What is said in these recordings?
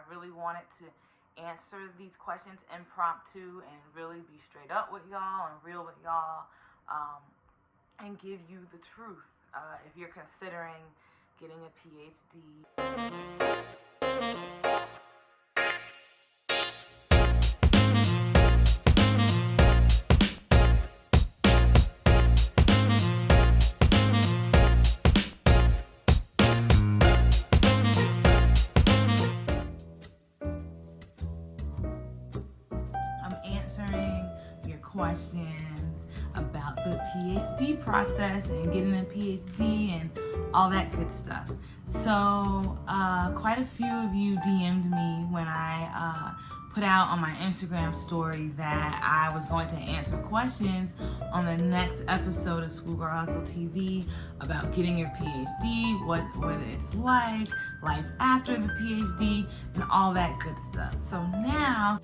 really wanted to answer these questions impromptu and really be straight up with y'all and real with y'all, and give you the truth if you're considering getting a PhD. Answering your questions about the PhD process and getting a PhD and all that good stuff. So quite a few of you DM'd me when I put out on my Instagram story that I was going to answer questions on the next episode of Schoolgirl Hustle TV about getting your PhD, what it's like, life after the PhD, and all that good stuff. So now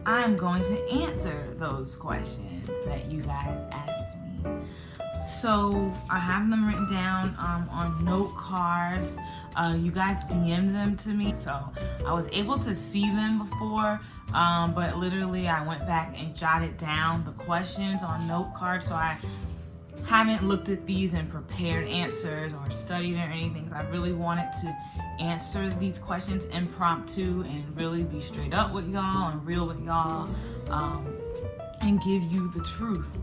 I'm going to answer those questions that you guys asked me. So I have them written down on note cards. You guys DM'd them to me, so I was able to see them before, but literally I went back and jotted down the questions on note cards, so I haven't looked at these and prepared answers or studied or anything. I really wanted to answer these questions impromptu and really be straight up with y'all and real with y'all, and give you the truth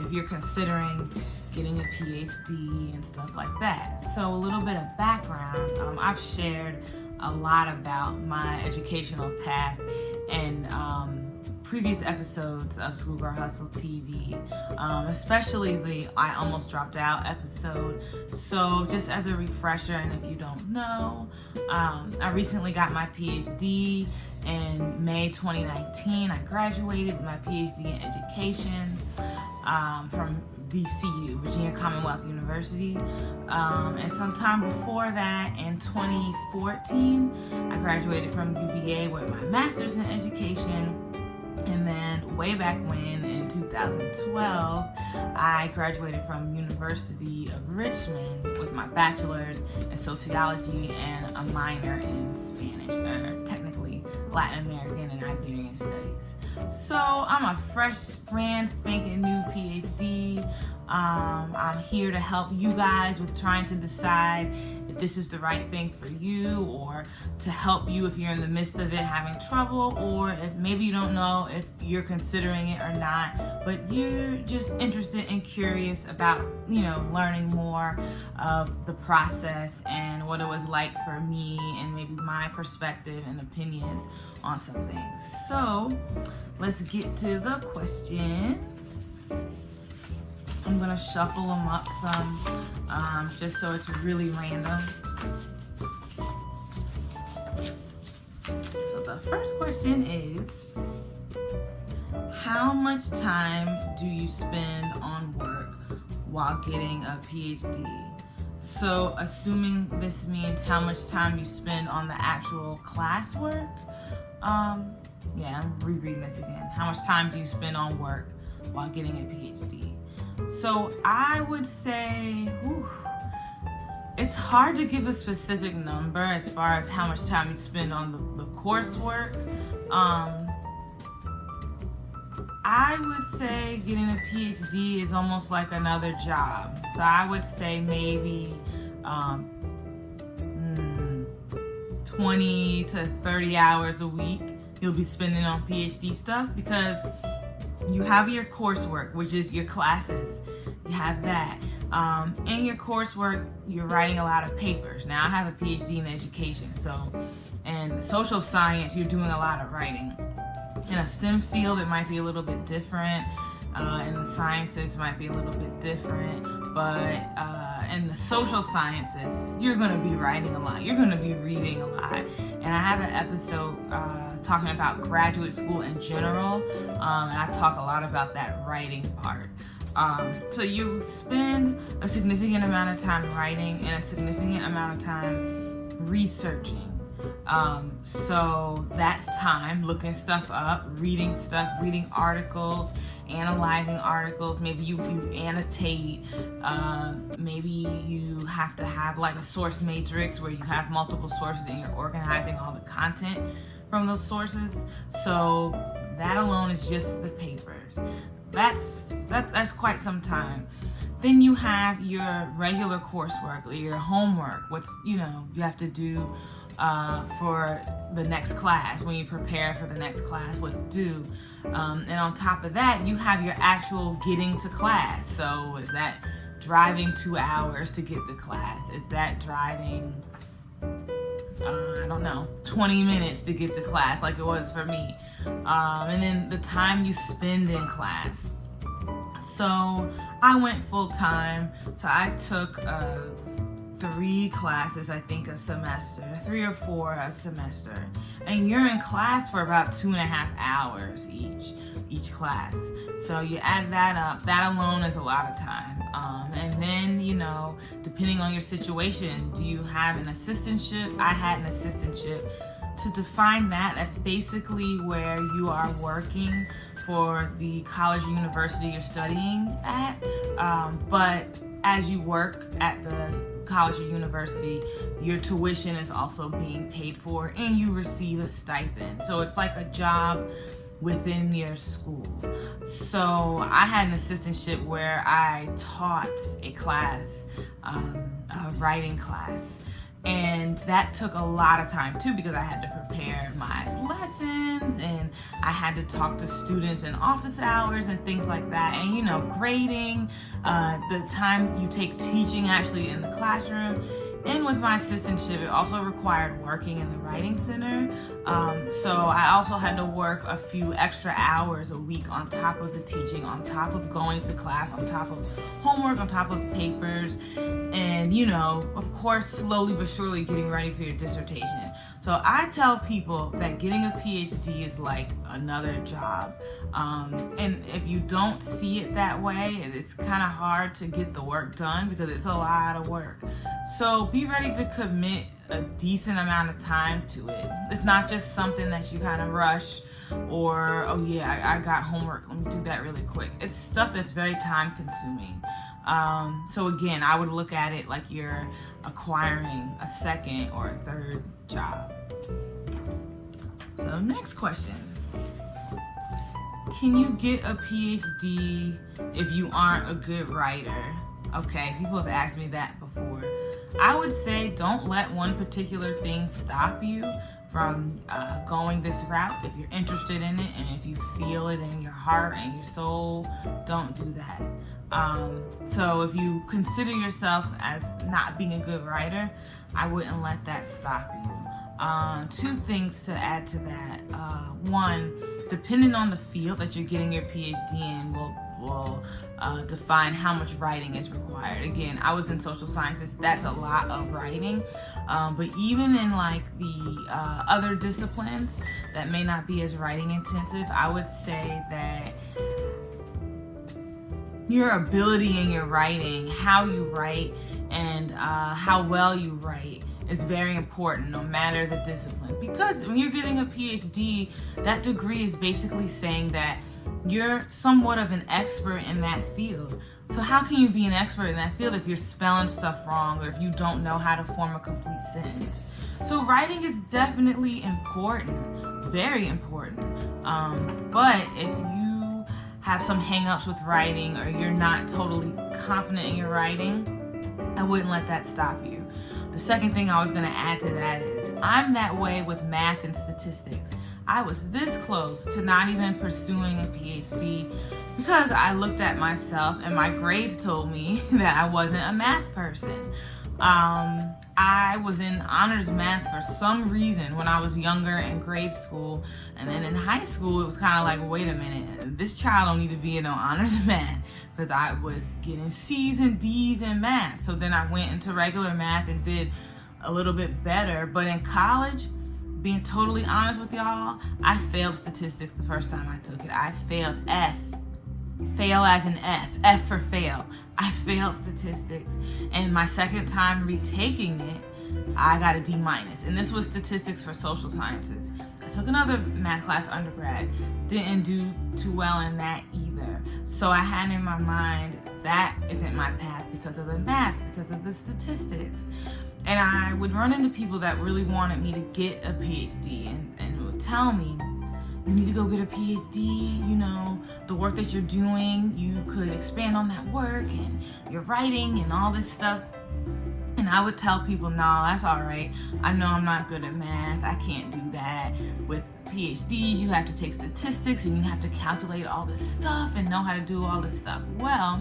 if you're considering getting a PhD and stuff like that. So a little bit of background. I've shared a lot about my educational path and previous episodes of Schoolgirl Hustle TV, especially the I Almost Dropped Out episode. So just as a refresher, and if you don't know, I recently got my PhD in May 2019. I graduated with my PhD in education from VCU, Virginia Commonwealth University. And sometime before that, in 2014, I graduated from UVA with my master's in education. And then way back when, in 2012, I graduated from University of Richmond with my bachelor's in sociology and a minor in Spanish, or technically Latin American and Iberian studies. So I'm a fresh, brand spanking new PhD. I'm here to help you guys with trying to decide if this is the right thing for you, or to help you if you're in the midst of it having trouble, or if maybe you don't know if you're considering it or not, but you're just interested and curious about, learning more of the process and what it was like for me and maybe my perspective and opinions on some things. So let's get to the questions. I'm gonna shuffle them up some, just so it's really random. So the first question is, how much time do you spend on work while getting a PhD? So assuming this means how much time you spend on the actual classwork. Yeah, I'm rereading this again. How much time do you spend on work while getting a PhD? So I would say, it's hard to give a specific number as far as how much time you spend on the coursework. I would say getting a PhD is almost like another job. So I would say maybe 20 to 30 hours a week you'll be spending on PhD stuff, because you have your coursework, which is your classes. You have that. In your coursework, you're writing a lot of papers. Now, I have a PhD in education, so in social science, you're doing a lot of writing. In a STEM field, it might be a little bit different. In the sciences, it might be a little bit different. But in the social sciences, you're going to be writing a lot. You're going to be reading a lot. And I have an episode talking about graduate school in general, and I talk a lot about that writing part. So you spend a significant amount of time writing and a significant amount of time researching. So that's time looking stuff up, reading articles, analyzing articles. Maybe you annotate. Maybe you have to have like a source matrix where you have multiple sources and you're organizing all the content from those sources. So that alone is just the papers. That's quite some time. Then you have your regular coursework or your homework. You have to do for the next class, when you prepare for the next class, what's due. And on top of that, you have your actual getting to class. So is that driving 2 hours to get to class? Is that driving, 20 minutes to get to class like it was for me? And then the time you spend in class. So I went full time. So I took 3 classes, I think, a semester, 3 or 4 a semester. And you're in class for about 2.5 hours each class. So you add that up, that alone is a lot of time. And then, depending on your situation, do you have an assistantship? I had an assistantship. To define that, that's basically where you are working for the college or university you're studying at. But as you work at the college or university, your tuition is also being paid for and you receive a stipend. So it's like a job within your school. So I had an assistantship where I taught a class, a writing class. And that took a lot of time too, because I had to prepare my lessons and I had to talk to students in office hours and things like that. And grading, the time you take teaching actually in the classroom. And with my assistantship, it also required working in the writing center. So I also had to work a few extra hours a week on top of the teaching, on top of going to class, on top of homework, on top of papers, and of course, slowly but surely getting ready for your dissertation. So I tell people that getting a PhD is like another job. And if you don't see it that way, it's kind of hard to get the work done because it's a lot of work. So be ready to commit a decent amount of time to it. It's not just something that you kind of rush or, I got homework, let me do that really quick. It's stuff that's very time consuming. So again, I would look at it like you're acquiring a second or a third job. So next question. Can you get a PhD if you aren't a good writer? Okay, people have asked me that before. I would say don't let one particular thing stop you from going this route. If you're interested in it and if you feel it in your heart and your soul, don't do that. So if you consider yourself as not being a good writer, I wouldn't let that stop you. 2 things to add to that. One, depending on the field that you're getting your PhD in will define how much writing is required. Again, I was in social sciences. That's a lot of writing. But even in like the other disciplines that may not be as writing intensive, I would say that your ability in your writing, how you write, and how well you write is very important no matter the discipline. Because when you're getting a PhD, that degree is basically saying that you're somewhat of an expert in that field. So how can you be an expert in that field if you're spelling stuff wrong or if you don't know how to form a complete sentence? So writing is definitely important, very important. But if you have some hang-ups with writing or you're not totally confident in your writing, I wouldn't let that stop you. The second thing I was going to add to that is I'm that way with math and statistics. I was this close to not even pursuing a PhD because I looked at myself and my grades told me that I wasn't a math person. I was in honors math for some reason when I was younger in grade school, and then in high school it was kind of like, wait a minute, this child don't need to be in honors math, because I was getting C's and D's in math. So then I went into regular math and did a little bit better. But in college, being totally honest with y'all, I failed statistics the first time I took it. I failed F. Fail as in F. F for fail. I failed statistics. And my second time retaking it, I got a D-. And this was statistics for social sciences. I took another math class undergrad, didn't do too well in that either. So I had in my mind, that isn't my path because of the math, because of the statistics. And I would run into people that really wanted me to get a PhD and would tell me, you need to go get a PhD, you know, the work that you're doing, you could expand on that work and your writing and all this stuff. And I would tell people, no, that's all right. I know I'm not good at math. I can't do that. With PhDs, you have to take statistics and you have to calculate all this stuff and know how to do all this stuff. Well,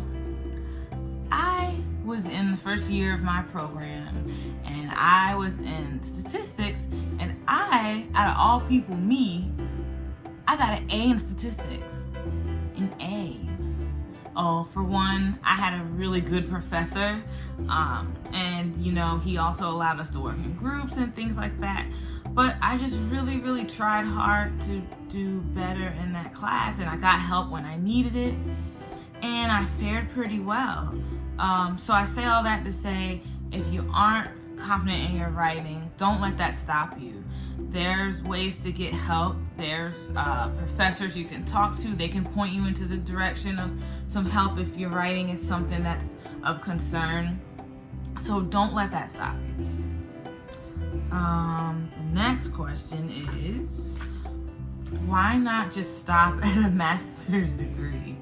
I was in the first year of my program and I was in statistics, and I, out of all people, I got an A in statistics. An A. Oh, for one, I had a really good professor, and you know, he also allowed us to work in groups and things like that. But I just really, really tried hard to do better in that class, and I got help when I needed it, and I fared pretty well. So I say all that to say, if you aren't confident in your writing, don't let that stop you. There's ways to get help. There's professors you can talk to. They can point you into the direction of some help if your writing is something that's of concern. So don't let that stop you. The next question is, why not just stop at a master's degree?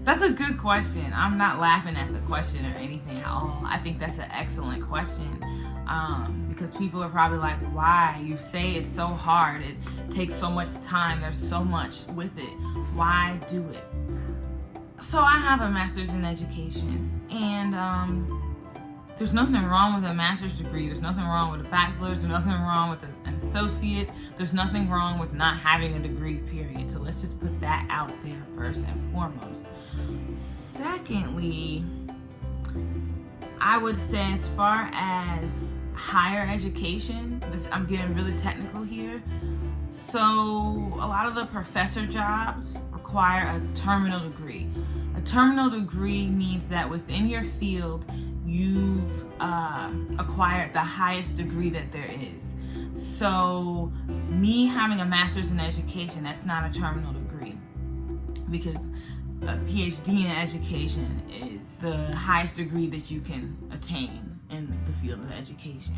That's a good question. I'm not laughing at the question or anything at all. I think that's an excellent question. Because people are probably like, why? You say it's so hard. It takes so much time. There's so much with it. Why do it? So I have a master's in education, and there's nothing wrong with a master's degree. There's nothing wrong with a bachelor's. There's nothing wrong with an associate's. There's nothing wrong with not having a degree, period. So let's just put that out there first and foremost. Secondly, I would say, as far as higher education, I'm getting really technical here. So a lot of the professor jobs require a terminal degree. A terminal degree means that within your field, you've acquired the highest degree that there is. So me having a master's in education, that's not a terminal degree, because a PhD in education is the highest degree that you can attain in the field of education.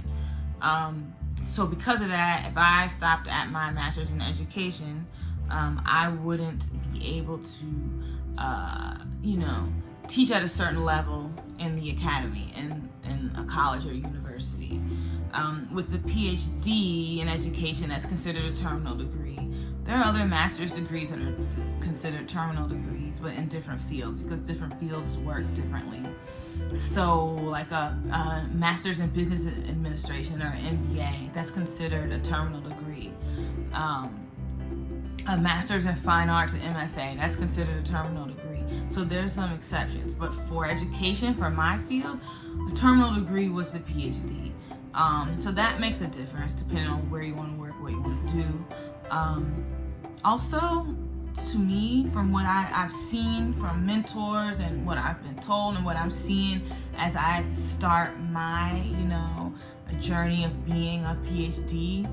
So because of that, if I stopped at my master's in education, I wouldn't be able to, teach at a certain level in the academy, in a college or university. With the PhD in education, that's considered a terminal degree. There are other master's degrees that are considered terminal degrees, but in different fields, because different fields work differently. So like a master's in business administration or an MBA, that's considered a terminal degree. A master's in fine arts, an MFA, that's considered a terminal degree. So there's some exceptions, but for education, for my field, the terminal degree was the PhD. So that makes a difference depending on where you want to work, what you want to do. Also, to me, from what I've seen from mentors and what I've been told and what I'm seeing as I start my, journey of being a PhD,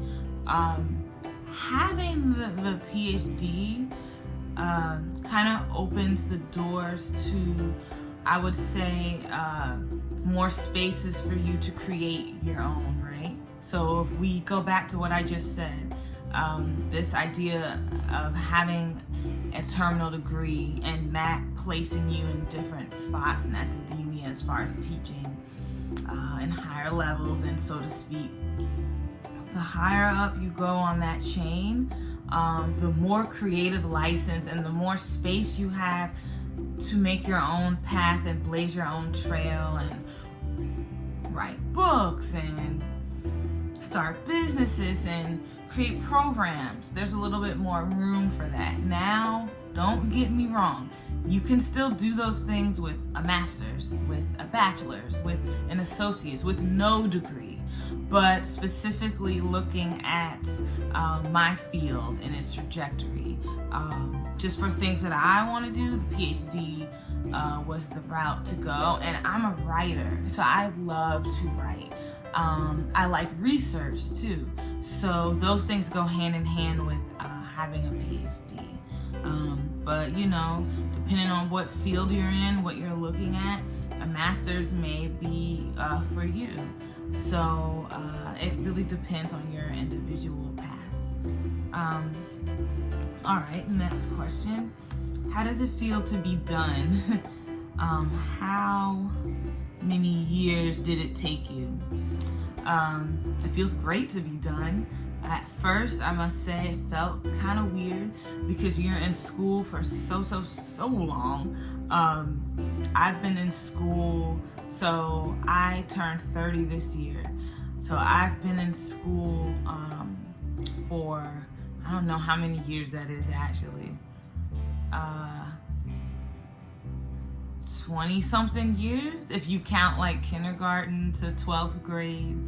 having the PhD kind of opens the doors to, I would say, more spaces for you to create your own, right? So if we go back to what I just said, this idea of having a terminal degree and that placing you in different spots in academia as far as teaching in higher levels, and so to speak, the higher up you go on that chain, the more creative license and the more space you have to make your own path and blaze your own trail and write books and start businesses and create programs. There's a little bit more room for that. Now, don't get me wrong. You can still do those things with a master's, with a bachelor's, with an associate's, with no degree. But specifically looking at my field and its trajectory, just for things that I want to do, the PhD was the route to go. And I'm a writer, so I love to write. I like research too. So those things go hand in hand with having a PhD. But depending on what field you're in, what you're looking at, a master's may be for you. So it really depends on your individual path. All right, next question. How does it feel to be done? How many years did it take you? It feels great to be done. At first, I must say, it felt kind of weird because you're in school for so long. I've been in school, so I turned 30 this year. So I've been in school for, I don't know how many years that is actually. 20-something years, if you count like kindergarten to 12th grade,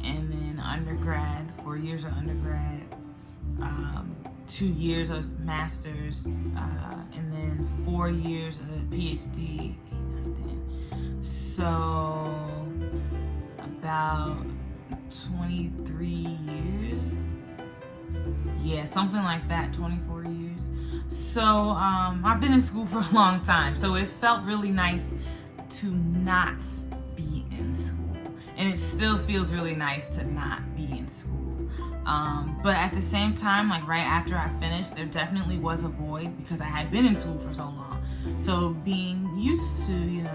and then undergrad, 4 years of undergrad, 2 years of master's, and then 4 years of PhD, 8, 9, 10. So about 23 years. Yeah, something like that, 24 years. So I've been in school for a long time, so it felt really nice to not be in school. And it still feels really nice to not be in school. But at the same time, like right after I finished, there definitely was a void because I had been in school for so long. So being used to,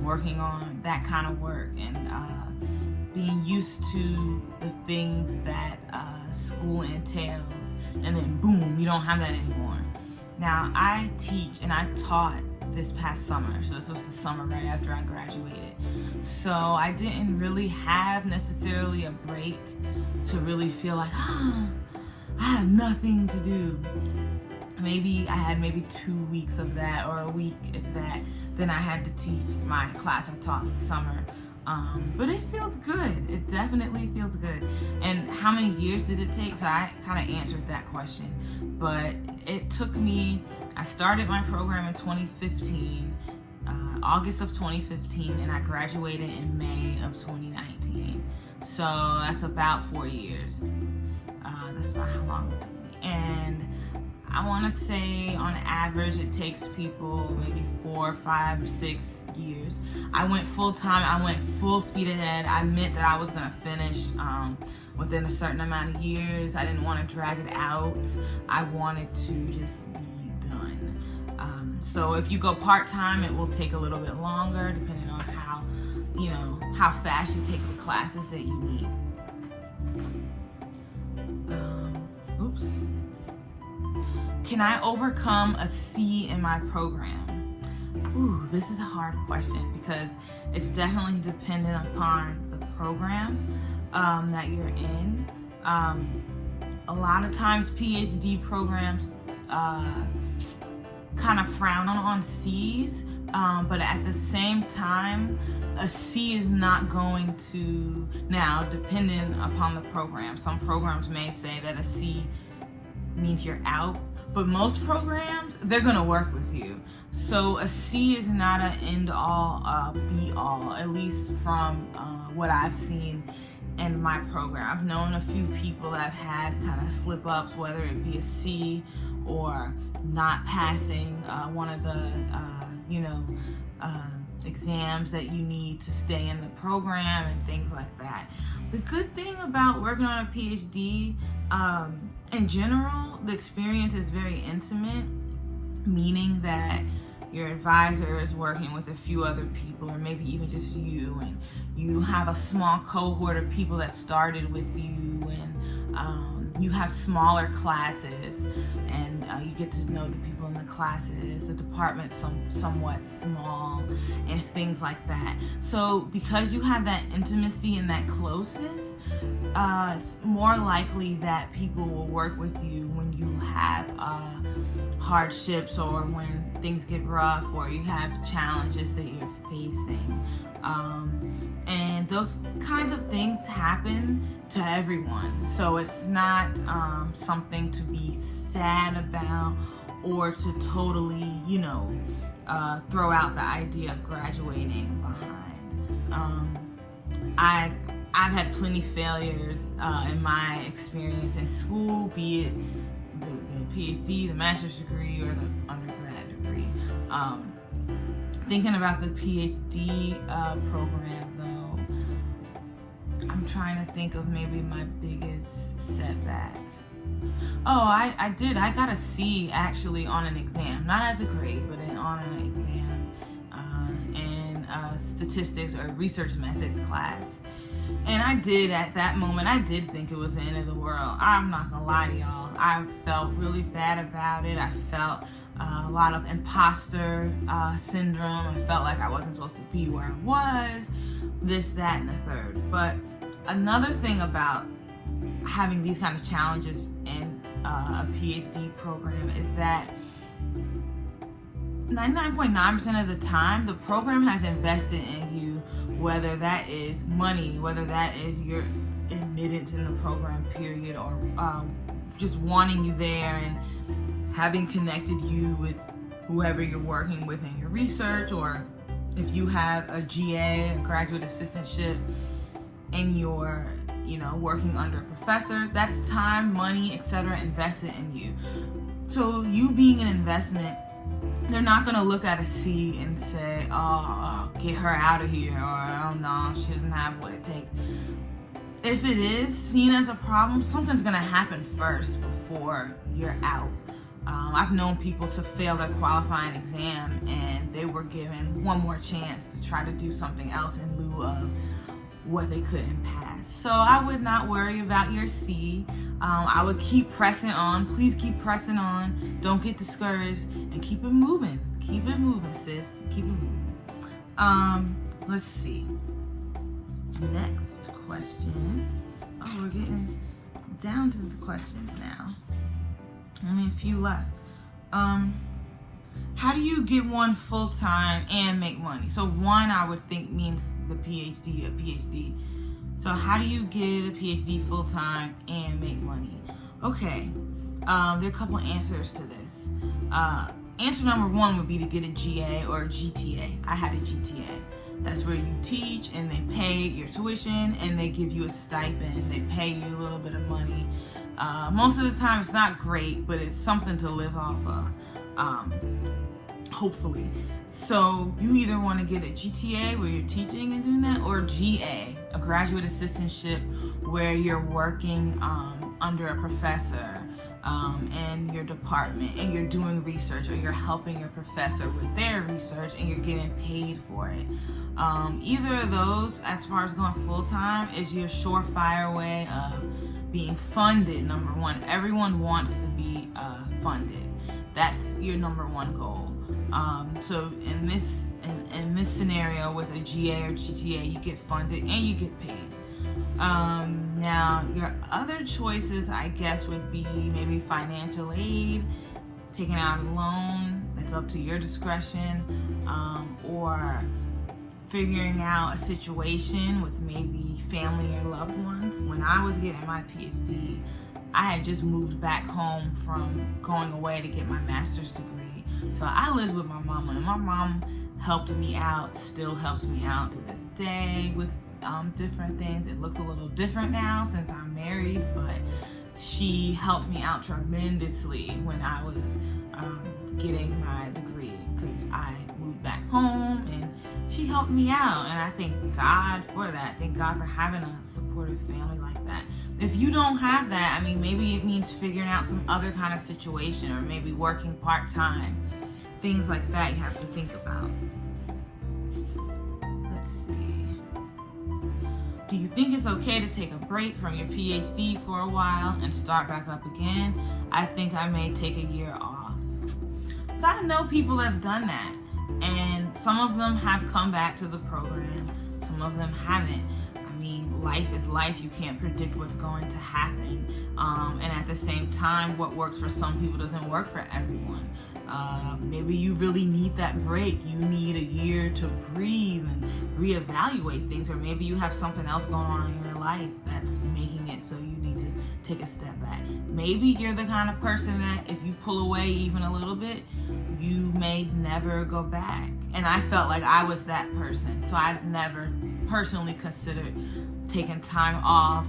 working on that kind of work and being used to the things that school entails, and then boom, you don't have that anymore. Now, I teach and I taught this past summer, so this was the summer right after I graduated. So I didn't really have necessarily a break to really feel like, I have nothing to do. Maybe I had 2 weeks of that, or a week if that. Then I had to teach my class I taught this summer. But it feels good. It definitely feels good. And how many years did it take? So I kind of answered that question. But it took me, I started my program in 2015, August of 2015, and I graduated in May of 2019. So that's about 4 years. That's about how long it took me. And I want to say on average it takes people maybe 4, 5, or 6 years. I went full time. I went full speed ahead. I meant that I was going to finish within a certain amount of years. I didn't want to drag it out. I wanted to just be done. So if you go part-time, it will take a little bit longer depending on how fast you take the classes that you need. Can I overcome a C in my program? Ooh, this is a hard question because it's definitely dependent upon the program that you're in. A lot of times PhD programs kind of frown on C's, but at the same time, a C is not going to, now depending upon the program, some programs may say that a C means you're out, but most programs, they're gonna work with you. So a C is not an end all, be all, at least from what I've seen in my program. I've known a few people that have had kind of slip ups, whether it be a C or not passing one of the, exams that you need to stay in the program and things like that. The good thing about working on a PhD, in general, the experience is very intimate, meaning that your advisor is working with a few other people, or maybe even just you, and you have a small cohort of people that started with you, and you have smaller classes, and you get to know the people in the classes, the department's somewhat small, and things like that. So because you have that intimacy and that closeness, it's more likely that people will work with you when you have hardships, or when things get rough, or you have challenges that you're facing. And those kinds of things happen to everyone. So it's not something to be sad about, or to totally, throw out the idea of graduating behind. I've had plenty failures in my experience in school, be it the PhD, the master's degree, or the undergrad degree. Thinking about the PhD program, though, I'm trying to think of maybe my biggest setback. Oh, I did. I got a C actually on an exam, not as a grade, but on an exam in statistics or research methods class. And I did, at that moment, I did think it was the end of the world. I'm not gonna lie to y'all. I felt really bad about it. I felt a lot of imposter syndrome. I felt like I wasn't supposed to be where I was, this, that, and the third. But another thing about having these kind of challenges in a PhD program is that 99.9% of the time, the program has invested in you, whether that is money, whether that is your admittance in the program period, or just wanting you there and having connected you with whoever you're working with in your research, or if you have a GA, a graduate assistantship, and you're working under a professor, that's time, money, etc. invested in you. So you being an investment, they're not going to look at a C and say, oh, get her out of here, or oh no, she doesn't have what it takes. If it is seen as a problem, something's going to happen first before you're out. I've known people to fail their qualifying exam and they were given one more chance to try to do something else in lieu of what they couldn't pass. So I would not worry about your C. I would keep pressing on. Please keep pressing on. Don't get discouraged and keep it moving. Keep it moving, sis. Keep it moving. Let's see. Next question. Oh, we're getting down to the questions now. Only a few left. How do you get one full-time and make money? So one, I would think, means the PhD, a PhD. So how do you get a PhD full-time and make money? Okay, there are a couple answers to this. Answer number one would be to get a GA or a GTA. I had a GTA. That's where you teach and they pay your tuition and they give you a stipend. They pay you a little bit of money. Most of the time it's not great, but it's something to live off of, hopefully. So you either want to get a GTA where you're teaching and doing that, or GA, a graduate assistantship, where you're working under a professor in your department and you're doing research, or you're helping your professor with their research and you're getting paid for it. Either of those, as far as going full-time, is your surefire way of being funded. Number one, everyone wants to be funded. That's your number one goal. So in this scenario with a GA or GTA, you get funded and you get paid. Now your other choices, I guess, would be maybe financial aid, taking out a loan. That's up to your discretion, or figuring out a situation with maybe family or loved ones. When I was getting my PhD, I had just moved back home from going away to get my master's degree. So I lived with my mama, and my mom helped me out, still helps me out to this day with different things. It looks a little different now since I'm married, but she helped me out tremendously when I was getting my degree, because I moved back home and she helped me out, and I thank God for that. Thank God for having a supportive family like that. If you don't have that, I mean, maybe it means figuring out some other kind of situation, or maybe working part-time. Things like that you have to think about. Let's see. Do you think it's okay to take a break from your PhD for a while and start back up again? I think I may take a year off. So I know people have done that, and some of them have come back to the program, some of them haven't. I mean, life is life. You can't predict what's going to happen. And at the same time, what works for some people doesn't work for everyone. Maybe you really need that break. You need a year to breathe and reevaluate things, or maybe you have something else going on in your life that's making it so you need to take a step back. Maybe you're the kind of person that if you pull away even a little bit, you may never go back. And I felt like I was that person, so I've never personally considered taking time off,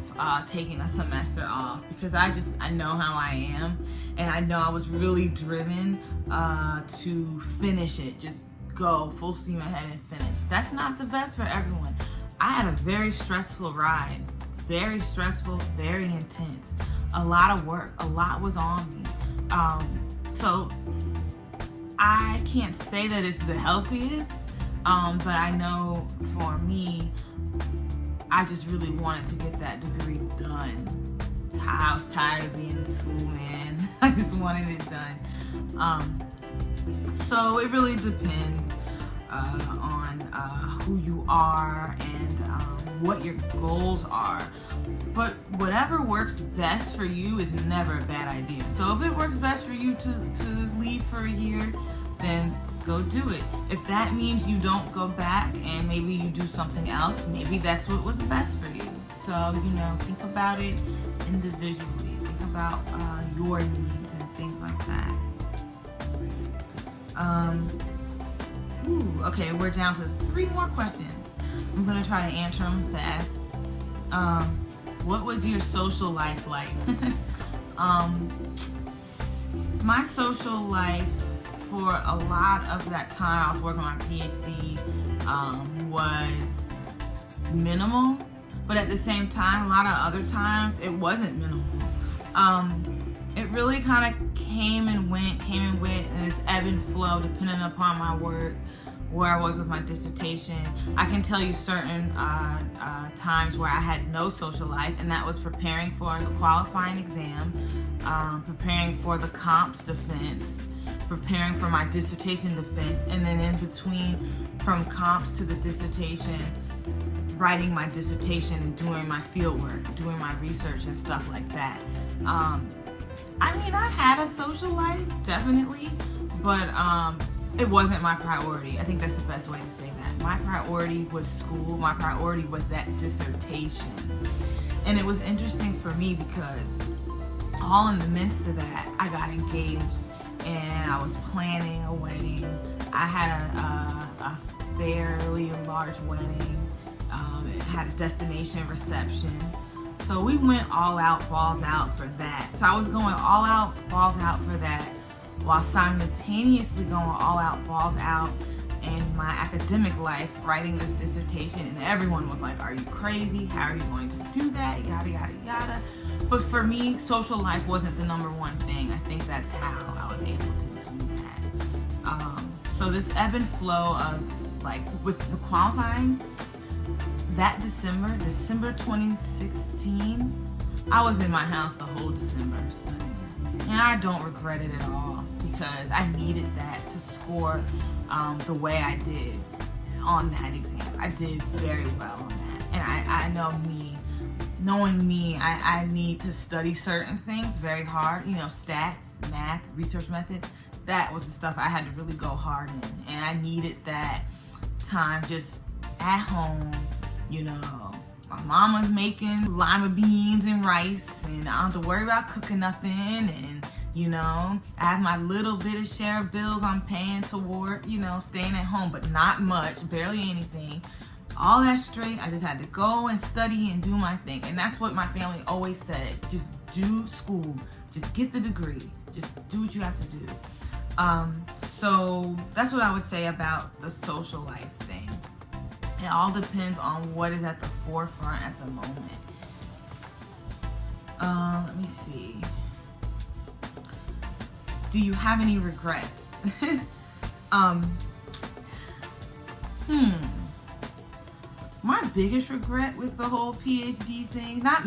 taking a semester off, because I know how I am, and I know I was really driven to finish it, just go full steam ahead and finish. That's not the best for everyone. I had a very stressful ride, very stressful, very intense, a lot of work, a lot was on me. So I can't say that it's the healthiest, but I know for me, I just really wanted to get that degree done. I was tired of being in school, man. I just wanted it done. So it really depends on who you are and what your goals are. But whatever works best for you is never a bad idea. So if it works best for you to leave for a year, then go do it. If that means you don't go back and maybe you do something else, maybe that's what was best for you. So, think about it individually. Think about your needs and things like that. Okay, we're down to 3 more questions. I'm gonna try to answer them fast. What was your social life like? My social life for a lot of that time I was working on my PhD was minimal, but at the same time, a lot of other times it wasn't minimal. It really kind of came and went, and it's ebb and flow depending upon my work, where I was with my dissertation. I can tell you certain times where I had no social life, and that was preparing for the qualifying exam, preparing for the comps defense, preparing for my dissertation defense, and then in between from comps to the dissertation, writing my dissertation and doing my field work, doing my research and stuff like that. I had a social life, definitely, but it wasn't my priority. I think that's the best way to say that. My priority was school. My priority was that dissertation. And it was interesting for me because all in the midst of that, I got engaged and I was planning a wedding. I had a fairly large wedding. It had a destination reception. So we went all out, balls out for that. So I was going all out, balls out for that, while simultaneously going all out, balls out in my academic life, writing this dissertation. And everyone was like, are you crazy? How are you going to do that? Yada, yada, yada. But for me, social life wasn't the number one thing. I think that's how I was able to do that. So this ebb and flow of, with the qualifying, that December 2016, I was in my house the whole December studying. And I don't regret it at all because I needed that to score the way I did on that exam. I did very well on that. And I know me, knowing me, I need to study certain things very hard, stats, math, research methods. That was the stuff I had to really go hard in. And I needed that time just at home. My mama's making lima beans and rice, and I don't have to worry about cooking nothing, and I have my little bit of share of bills I'm paying toward, staying at home, but not much, barely anything. All that straight, I just had to go and study and do my thing. And that's what my family always said. Just do school, just get the degree, just do what you have to do. So that's what I would say about the social life thing. It all depends on what is at the forefront at the moment. Let me see. Do you have any regrets? My biggest regret with the whole PhD thing, not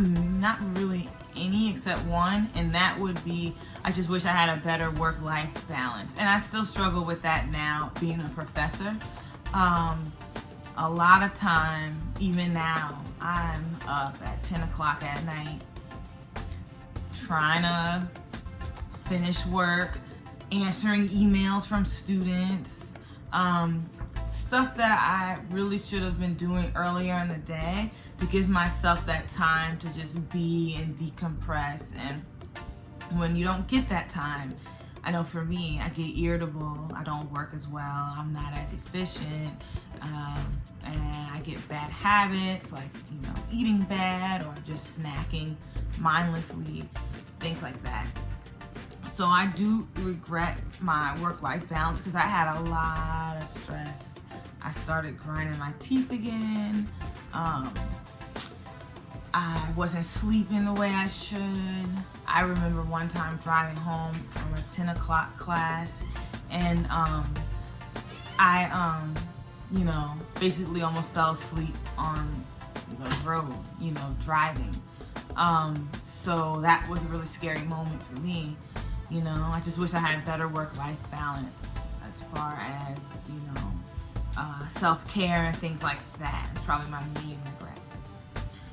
really any except one, and that would be I just wish I had a better work-life balance. And I still struggle with that now, being a professor. A lot of time, even now, I'm up at 10 o'clock at night trying to finish work, answering emails from students, stuff that I really should have been doing earlier in the day to give myself that time to just be and decompress. And when you don't get that time, I know for me, I get irritable, I don't work as well, I'm not as efficient, and I get bad habits like, eating bad or just snacking mindlessly, things like that. So I do regret my work-life balance because I had a lot of stress. I started grinding my teeth again. I wasn't sleeping the way I should. I remember one time driving home from a 10 o'clock class, and I basically almost fell asleep on the road, driving. So that was a really scary moment for me. I just wish I had better work-life balance as far as, self-care and things like that. It's probably my main regret.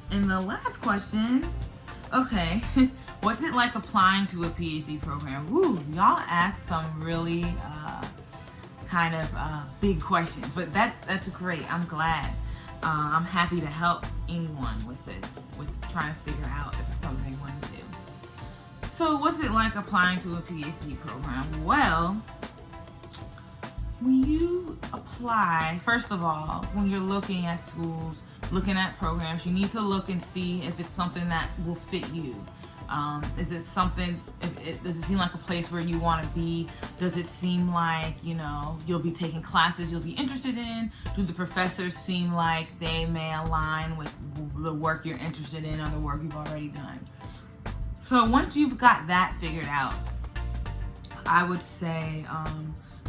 And the last question, okay, what's it like applying to a PhD program? Woo, y'all asked some really big questions, but that's great. I'm glad. I'm happy to help anyone with this, with trying to figure out if it's something they want to do. So what's it like applying to a PhD program? Well, when you apply, first of all, when you're looking at schools, looking at programs, you need to look and see if it's something that will fit you. Is it something, does it seem like a place where you want to be? Does it seem like, you'll be taking classes you'll be interested in? Do the professors seem like they may align with the work you're interested in or the work you've already done? So once you've got that figured out, I would say,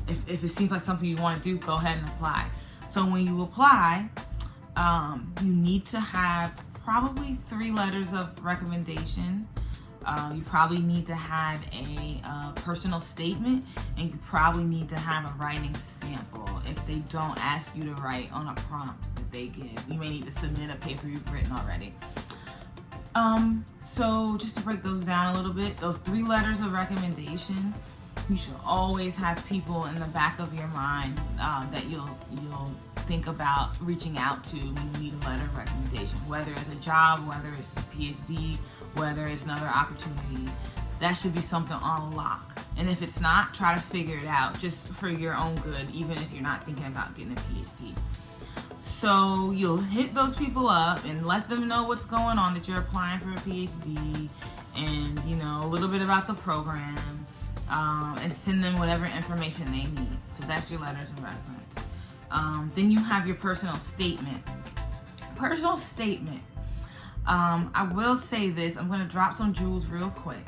if it seems like something you want to do, go ahead and apply. So when you apply, you need to have probably 3 letters of recommendation. You probably need to have a personal statement, and you probably need to have a writing sample if they don't ask you to write on a prompt that they give. You may need to submit a paper you've written already. So just to break those down a little bit, those 3 letters of recommendation, you should always have people in the back of your mind that you'll think about reaching out to when you need a letter of recommendation, whether it's a job, whether it's a PhD, whether it's another opportunity. That should be something on lock. And if it's not, try to figure it out just for your own good, even if you're not thinking about getting a PhD. So you'll hit those people up and let them know what's going on, that you're applying for a PhD, and a little bit about the program, and send them whatever information they need. So that's your letters of reference. Then you have your personal statement. Personal statement. I will say this, I'm going to drop some jewels real quick.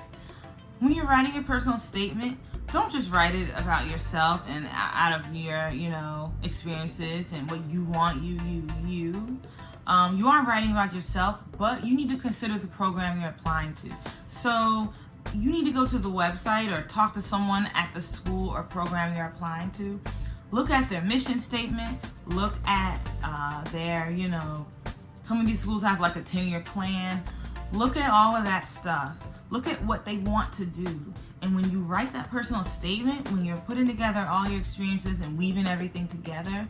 When you're writing your personal statement, don't just write it about yourself and out of your, experiences and what you want, you. You are writing about yourself, but you need to consider the program you're applying to. So you need to go to the website or talk to someone at the school or program you're applying to. Look at their mission statement. Look at their, some of these schools have like a 10-year plan. Look at all of that stuff. Look at what they want to do. And when you write that personal statement, when you're putting together all your experiences and weaving everything together,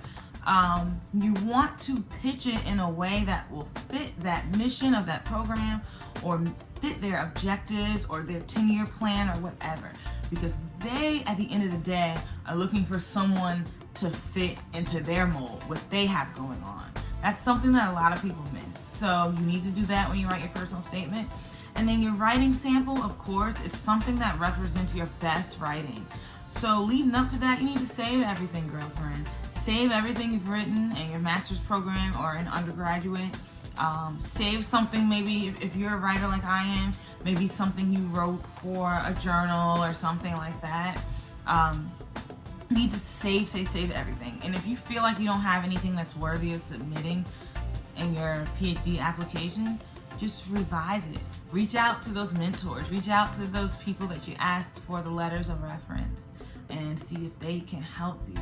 you want to pitch it in a way that will fit that mission of that program or fit their objectives or their 10-year plan or whatever. Because they, at the end of the day, are looking for someone to fit into their mold, what they have going on. That's something that a lot of people miss. So you need to do that when you write your personal statement. And then your writing sample, of course, it's something that represents your best writing. So leading up to that, you need to save everything, girlfriend. Save everything you've written in your master's program or in undergraduate. Save something, maybe if you're a writer like I am, maybe something you wrote for a journal or something like that. You need to save everything. And if you feel like you don't have anything that's worthy of submitting in your PhD application, just revise it. Reach out to those mentors. Reach out to those people that you asked for the letters of reference and see if they can help you.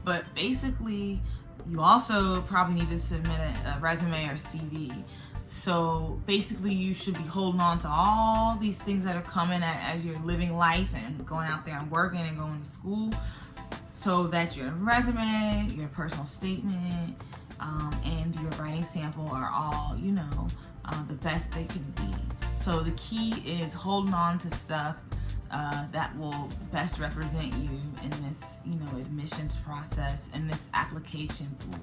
But basically, you also probably need to submit a resume or CV. So basically, you should be holding on to all these things that are coming as you're living life and going out there and working and going to school, so that your resume, your personal statement, and your writing sample are all, the best they can be. So the key is holding on to stuff that will best represent you in this, admissions process and this application pool.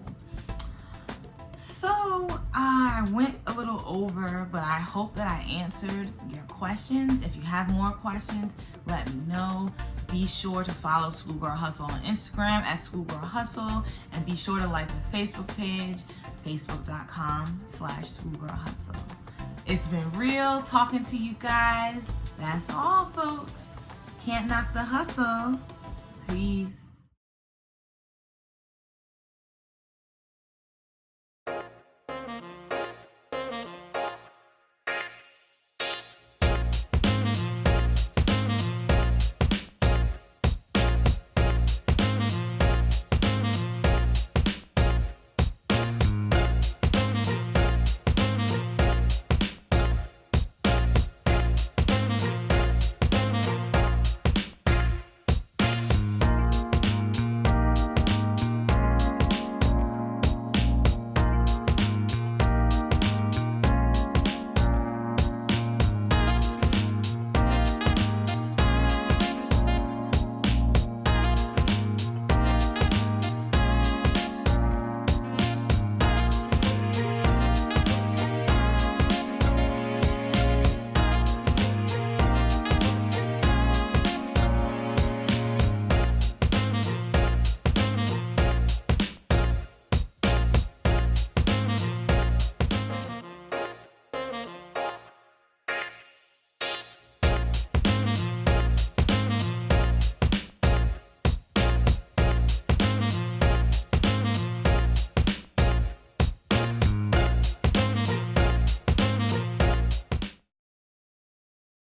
So I went a little over, but I hope that I answered your questions. If you have more questions, let me know. Be sure to follow Schoolgirl Hustle on Instagram at Schoolgirl Hustle, and be sure to like the Facebook page, facebook.com/Schoolgirl Hustle. It's been real talking to you guys. That's all, folks. Can't knock the hustle. Peace.